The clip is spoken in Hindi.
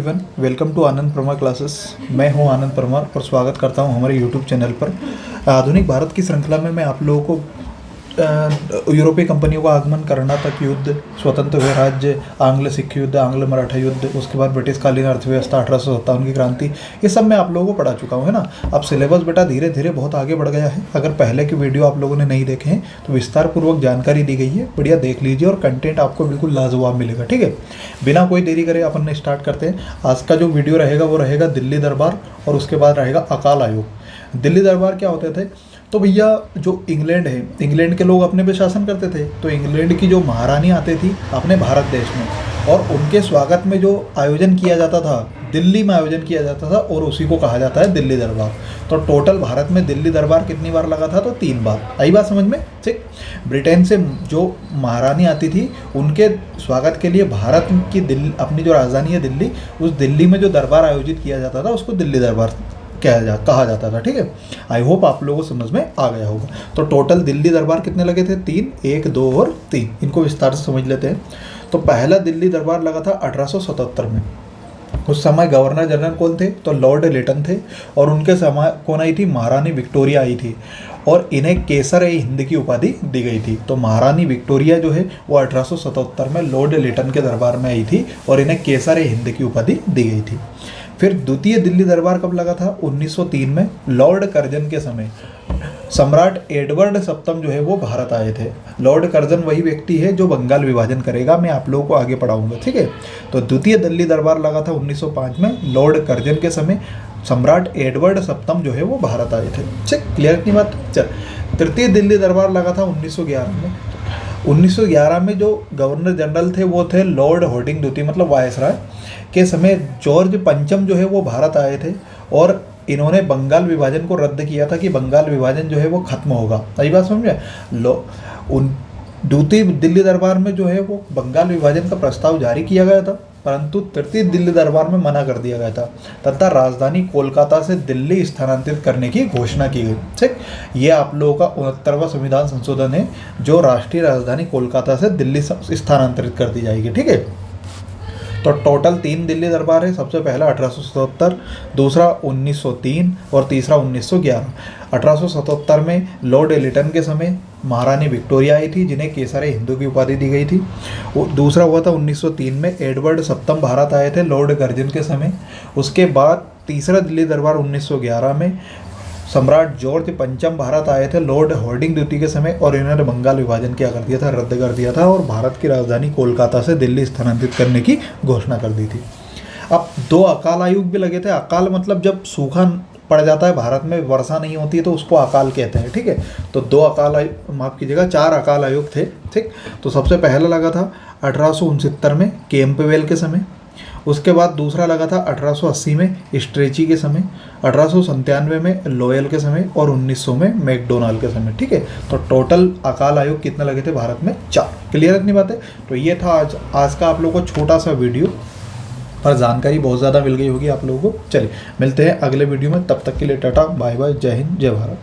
Everyone, welcome to Anand Parmar classes. मैं हूं आनंद परमार और स्वागत करता हूं हमारे यूट्यूब चैनल पर। आधुनिक भारत की श्रृंखला में मैं आप लोगों को यूरोपीय कंपनियों का आगमन, कर्नाटक युद्ध, स्वतंत्र हुए राज्य, आंग्ल सिख युद्ध, आंग्ल मराठा युद्ध, उसके बाद ब्रिटिशकालीन अर्थव्यवस्था, 1857 की क्रांति, ये सब मैं आप लोगों को पढ़ा चुका हूँ, है ना। अब सिलेबस बेटा धीरे धीरे बहुत आगे बढ़ गया है। अगर पहले की वीडियो आप लोगों ने नहीं देखे हैं तो विस्तार पूर्वक जानकारी दी गई है, बढ़िया देख लीजिए और कंटेंट आपको बिल्कुल लाजवाब मिलेगा। ठीक है, बिना कोई देरी करे अपन स्टार्ट करते हैं। आज का जो वीडियो रहेगा वो रहेगा दिल्ली दरबार और उसके बाद रहेगा अकाल आयोग। दिल्ली दरबार क्या होते थे? तो भैया जो इंग्लैंड है, इंग्लैंड के लोग अपने पे शासन करते थे, तो इंग्लैंड की जो महारानी आती थी अपने भारत देश में और उनके स्वागत में जो आयोजन किया जाता था, दिल्ली में आयोजन किया जाता था और उसी को कहा जाता है दिल्ली दरबार। तो टोटल भारत में दिल्ली दरबार कितनी बार लगा था? तो 3 बार। आई बात समझ में? ठीक। ब्रिटेन से जो महारानी आती थी उनके स्वागत के लिए भारत की दिल्ली, अपनी जो राजधानी है दिल्ली, उस दिल्ली में जो दरबार आयोजित किया जाता था उसको दिल्ली दरबार कहा जाता था। ठीक है, आई होप आप लोगों को समझ में आ गया होगा। तो टोटल दिल्ली दरबार कितने लगे थे? 3, 1, 2 और 3। इनको विस्तार से समझ लेते हैं। तो पहला दिल्ली दरबार लगा था 1877 में। उस समय गवर्नर जनरल कौन थे? तो लॉर्ड लिटन थे और उनके समय कौन आई थी? महारानी विक्टोरिया आई थी और इन्हें केसर-ए-हिंद की उपाधि दी गई थी। तो महारानी विक्टोरिया जो है वो 1877 में लॉर्ड लिटन के दरबार में आई थी और इन्हें केसर-ए-हिंद की उपाधि दी गई थी। फिर द्वितीय दिल्ली दरबार कब लगा था? 1903 में लॉर्ड कर्जन के समय। सम्राट एडवर्ड सप्तम जो है वो भारत आए थे। लॉर्ड कर्जन वही व्यक्ति है जो बंगाल विभाजन करेगा, मैं आप लोगों को आगे पढ़ाऊंगा। ठीक है, तो द्वितीय दिल्ली दरबार लगा था 1905 में लॉर्ड कर्जन के समय। सम्राट एडवर्ड सप्तम जो है वो भारत आए थे। ठीक, क्लियर की बात? चल, तृतीय दिल्ली दरबार लगा था 1911 में। 1911 में जो गवर्नर जनरल थे वो थे लॉर्ड हॉर्डिंग द्वितीय, मतलब वायसराय के समय। जॉर्ज पंचम जो है वो भारत आए थे और इन्होंने बंगाल विभाजन को रद्द किया था कि बंगाल विभाजन जो है वो खत्म होगा। सही बात समझे? द्वितीय दिल्ली दरबार में जो है वो बंगाल विभाजन का प्रस्ताव जारी किया गया था, परंतु तृतीय दिल्ली दरबार में मना कर दिया गया था तथा राजधानी कोलकाता से दिल्ली स्थानांतरित करने की घोषणा की गई। ठीक, ये आप लोगों का 69वां संविधान संशोधन है जो राष्ट्रीय राजधानी कोलकाता से दिल्ली स्थानांतरित कर दी जाएगी। ठीक है, तो टोटल 3 दिल्ली दरबार है। सबसे पहला 1877, दूसरा 1903 और तीसरा 1911। 1877 में लॉर्ड लिटन के समय महारानी विक्टोरिया आई थी जिन्हें केसर-ए-हिंद की उपाधि दी गई थी। दूसरा हुआ था 1903 में एडवर्ड सप्तम भारत आए थे लॉर्ड कर्जन के समय। उसके बाद तीसरा दिल्ली दरबार 1911 में सम्राट जॉर्ज पंचम भारत आए थे लॉर्ड हॉर्डिंग द्वितीय के समय और इन्होंने बंगाल विभाजन क्या कर दिया था? रद्द कर दिया था और भारत की राजधानी कोलकाता से दिल्ली स्थानांतरित करने की घोषणा कर दी थी। अब 2 अकाल आयोग भी लगे थे। अकाल मतलब जब सूखा पड़ जाता है, भारत में वर्षा नहीं होती है तो उसको अकाल कहते हैं। ठीक है, तो 2 अकाल आयोग, माफ़ कीजिएगा 4 अकाल आयोग थे। ठीक, तो सबसे पहला लगा था 1869 में कैंपबेल के समय। उसके बाद दूसरा लगा था 1880 में स्ट्रेची के समय, 1897 में लोयल के समय और 1900 में मैकडोनाल्ड के समय। ठीक है, तो टोटल अकाल आयोग कितने लगे थे भारत में? 4। क्लियर इतनी बात है? तो ये था आज का आप लोगों को छोटा सा वीडियो, पर जानकारी बहुत ज़्यादा मिल गई होगी आप लोगों को। चलिए मिलते हैं अगले वीडियो में, तब तक के लिए टाटा बाय बाय, जय हिंद, जय भारत।